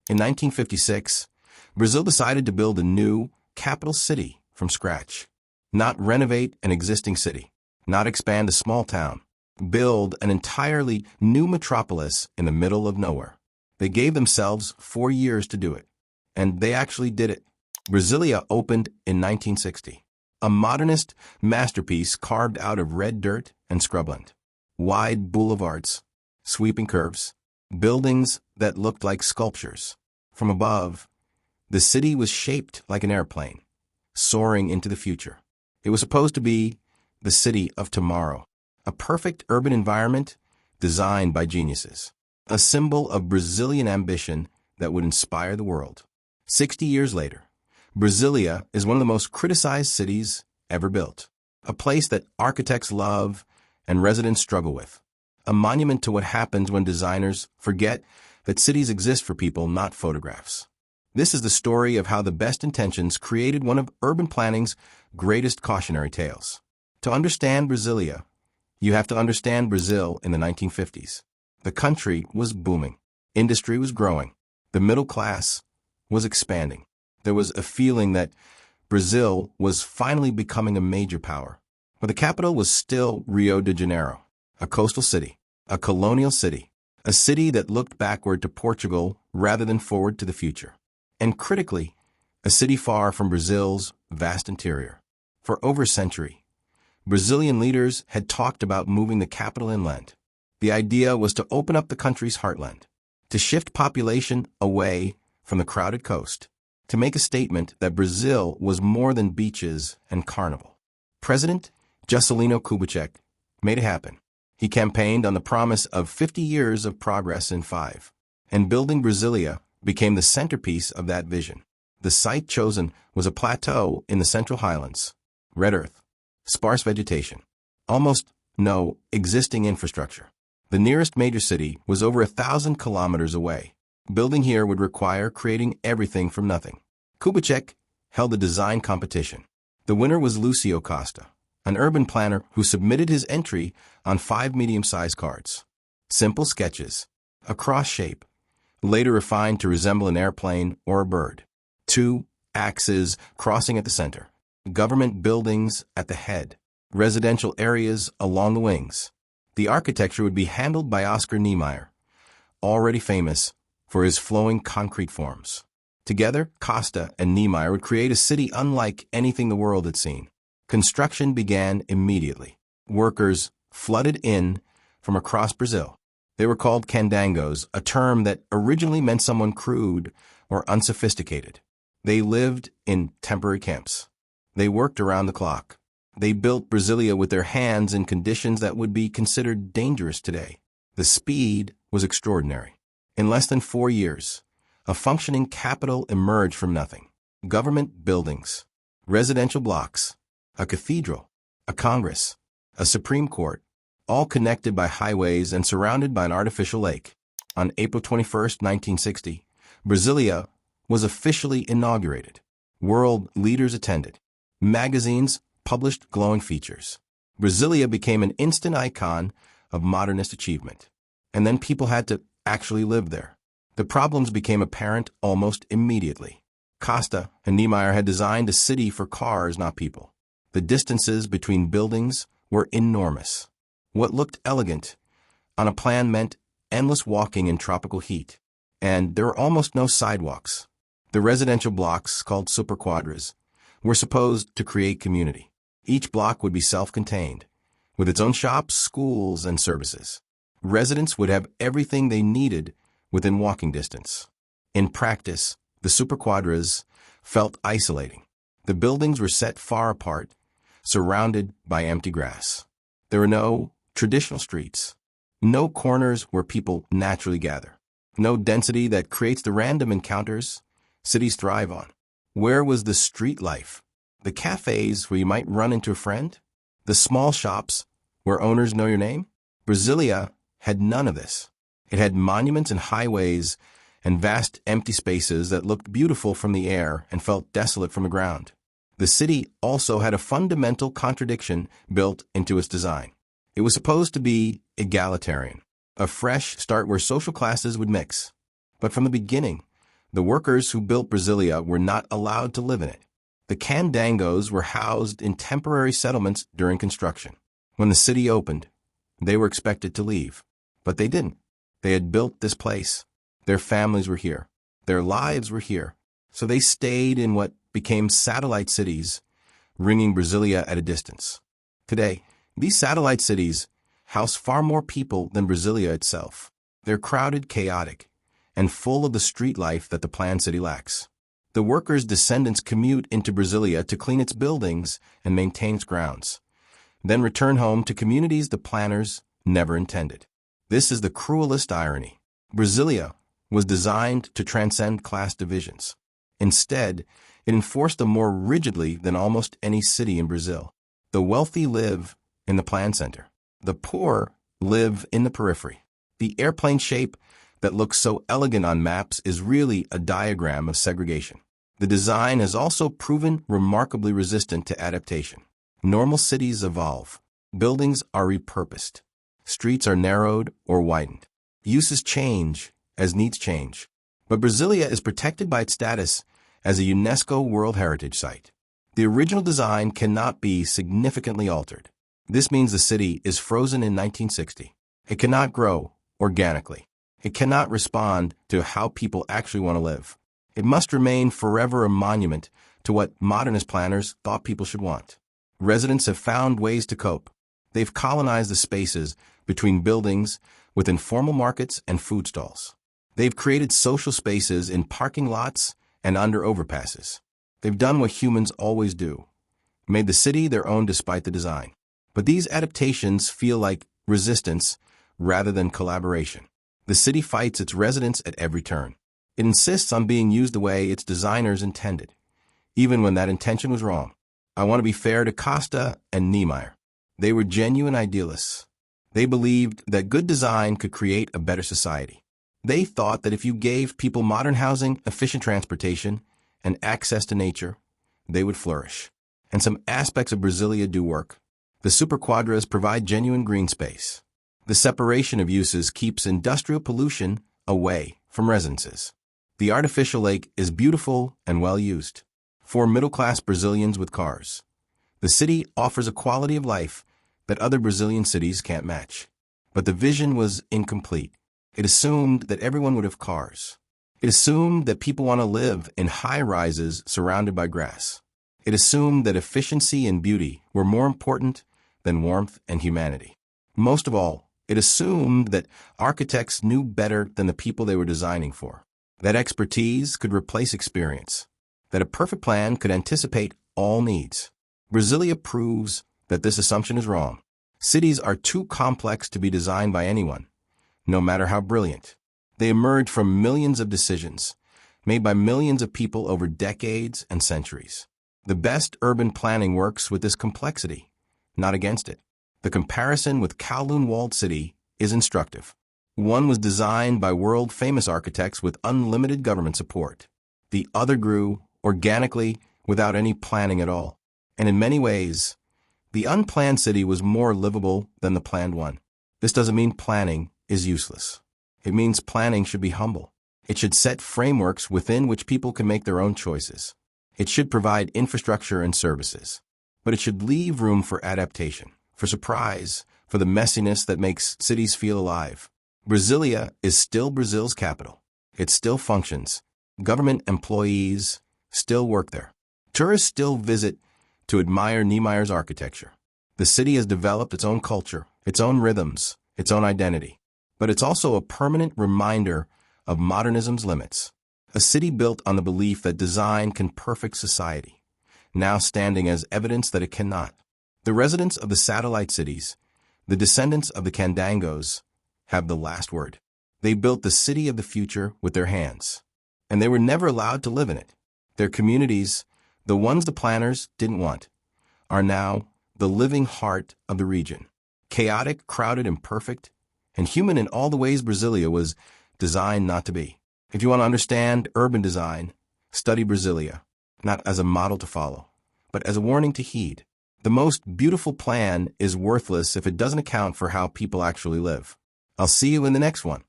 In 1956, Brazil decided to build a new capital city from scratch. Not renovate an existing city, not expand a small town, build an entirely new metropolis in the middle of nowhere. They gave themselves 4 years to do it, and they actually did it. Brasilia opened in 1960, a modernist masterpiece carved out of red dirt and scrubland. Wide boulevards, sweeping curves, buildings that looked like sculptures. From above, the city was shaped like an airplane, soaring into the future. It was supposed to be the city of tomorrow, a perfect urban environment designed by geniuses, a symbol of Brazilian ambition that would inspire the world. 60 years later, Brasilia is one of the most criticized cities ever built, a place that architects love and residents struggle with, a monument to what happens when designers forget that cities exist for people, not photographs. This is the story of how the best intentions created one of urban planning's greatest cautionary tales. To understand Brasilia, you have to understand Brazil in the 1950s. The country was booming. Industry was growing. The middle class was expanding. There was a feeling that Brazil was finally becoming a major power. But the capital was still Rio de Janeiro, a coastal city, a colonial city, a city that looked backward to Portugal rather than forward to the future. And critically, a city far from Brazil's vast interior. For over a century, Brazilian leaders had talked about moving the capital inland. The idea was to open up the country's heartland, to shift population away from the crowded coast, to make a statement that Brazil was more than beaches and carnival. President Juscelino Kubitschek made it happen. He campaigned on the promise of 50 years of progress in 5, and building Brasilia became the centerpiece of that vision. The site chosen was a plateau in the Central Highlands, red earth, sparse vegetation, almost no existing infrastructure. The nearest major city was over 1,000 kilometers away. Building here would require creating everything from nothing. Kubitschek held a design competition. The winner was Lucio Costa, an urban planner who submitted his entry on 5 medium-sized cards. Simple sketches, a cross shape, later refined to resemble an airplane or a bird. 2 axes crossing at the center, government buildings at the head, residential areas along the wings. The architecture would be handled by Oscar Niemeyer, already famous for his flowing concrete forms. Together, Costa and Niemeyer would create a city unlike anything the world had seen. Construction began immediately. Workers flooded in from across Brazil. They were called candangos, a term that originally meant someone crude or unsophisticated. They lived in temporary camps. They worked around the clock. They built Brasilia with their hands in conditions that would be considered dangerous today. The speed was extraordinary. In less than 4 years, a functioning capital emerged from nothing. Government buildings, residential blocks, a cathedral, a Congress, a Supreme Court, all connected by highways and surrounded by an artificial lake. On April 21, 1960, Brasilia was officially inaugurated. World leaders attended. Magazines published glowing features. Brasilia became an instant icon of modernist achievement. And then people had to actually live there. The problems became apparent almost immediately. Costa and Niemeyer had designed a city for cars, not people. The distances between buildings were enormous. What looked elegant on a plan meant endless walking in tropical heat, and there were almost no sidewalks. The residential blocks, called superquadras, were supposed to create community. Each block would be self-contained, with its own shops, schools, and services. Residents would have everything they needed within walking distance. In practice, the superquadras felt isolating. The buildings were set far apart, surrounded by empty grass. There were no traditional streets, no corners where people naturally gather, no density that creates the random encounters cities thrive on. Where was the street life? The cafes where you might run into a friend? The small shops where owners know your name? Brasilia had none of this. It had monuments and highways and vast empty spaces that looked beautiful from the air and felt desolate from the ground. The city also had a fundamental contradiction built into its design. It was supposed to be egalitarian, a fresh start where social classes would mix. But from the beginning, The workers who built Brasilia were not allowed to live in it. The candangos were housed in temporary settlements during construction. When the city opened, they were expected to leave. But they didn't. They had built this place. Their families were here. Their lives were here. So they stayed in what became satellite cities, ringing Brasilia at a distance. Today, these satellite cities house far more people than Brasilia itself. They're crowded, chaotic, and full of the street life that the planned city lacks. The workers' descendants commute into Brasilia to clean its buildings and maintain its grounds, then return home to communities the planners never intended. This is the cruelest irony. Brasilia was designed to transcend class divisions. Instead, it enforced them more rigidly than almost any city in Brazil. The wealthy live in the plan center. The poor live in the periphery. The airplane shape that looks so elegant on maps is really a diagram of segregation. The design has also proven remarkably resistant to adaptation. Normal cities evolve. Buildings are repurposed. Streets are narrowed or widened. Uses change as needs change. But Brasilia is protected by its status as a UNESCO World Heritage Site. The original design cannot be significantly altered. This means the city is frozen in 1960. It cannot grow organically. It cannot respond to how people actually want to live. It must remain forever a monument to what modernist planners thought people should want. Residents have found ways to cope. They've colonized the spaces between buildings with informal markets and food stalls. They've created social spaces in parking lots and under overpasses. They've done what humans always do, made the city their own despite the design. But these adaptations feel like resistance rather than collaboration. The city fights its residents at every turn. It insists on being used the way its designers intended, even when that intention was wrong. I want to be fair to Costa and Niemeyer. They were genuine idealists. They believed that good design could create a better society. They thought that if you gave people modern housing, efficient transportation, and access to nature, they would flourish. And some aspects of Brasilia do work. The superquadras provide genuine green space. The separation of uses keeps industrial pollution away from residences. The artificial lake is beautiful and well used for middle-class Brazilians with cars. The city offers a quality of life that other Brazilian cities can't match. But the vision was incomplete. It assumed that everyone would have cars. It assumed that people want to live in high-rises surrounded by grass. It assumed that efficiency and beauty were more important than warmth and humanity. Most of all, it assumed that architects knew better than the people they were designing for, that expertise could replace experience, that a perfect plan could anticipate all needs. Brasilia proves that this assumption is wrong. Cities are too complex to be designed by anyone, no matter how brilliant. They emerge from millions of decisions, made by millions of people over decades and centuries. The best urban planning works with this complexity, not against it. The comparison with Kowloon Walled City is instructive. One was designed by world-famous architects with unlimited government support. The other grew organically without any planning at all. And in many ways, the unplanned city was more livable than the planned one. This doesn't mean planning is useless. It means planning should be humble. It should set frameworks within which people can make their own choices. It should provide infrastructure and services. But it should leave room for adaptation, for surprise, for the messiness that makes cities feel alive. Brasilia is still Brazil's capital. It still functions. Government employees still work there. Tourists still visit to admire Niemeyer's architecture. The city has developed its own culture, its own rhythms, its own identity. But it's also a permanent reminder of modernism's limits. A city built on the belief that design can perfect society, now standing as evidence that it cannot. The residents of the satellite cities, the descendants of the candangos, have the last word. They built the city of the future with their hands, and they were never allowed to live in it. Their communities, the ones the planners didn't want, are now the living heart of the region. Chaotic, crowded, imperfect, and human in all the ways Brasilia was designed not to be. If you want to understand urban design, study Brasilia, not as a model to follow, but as a warning to heed. The most beautiful plan is worthless if it doesn't account for how people actually live. I'll see you in the next one.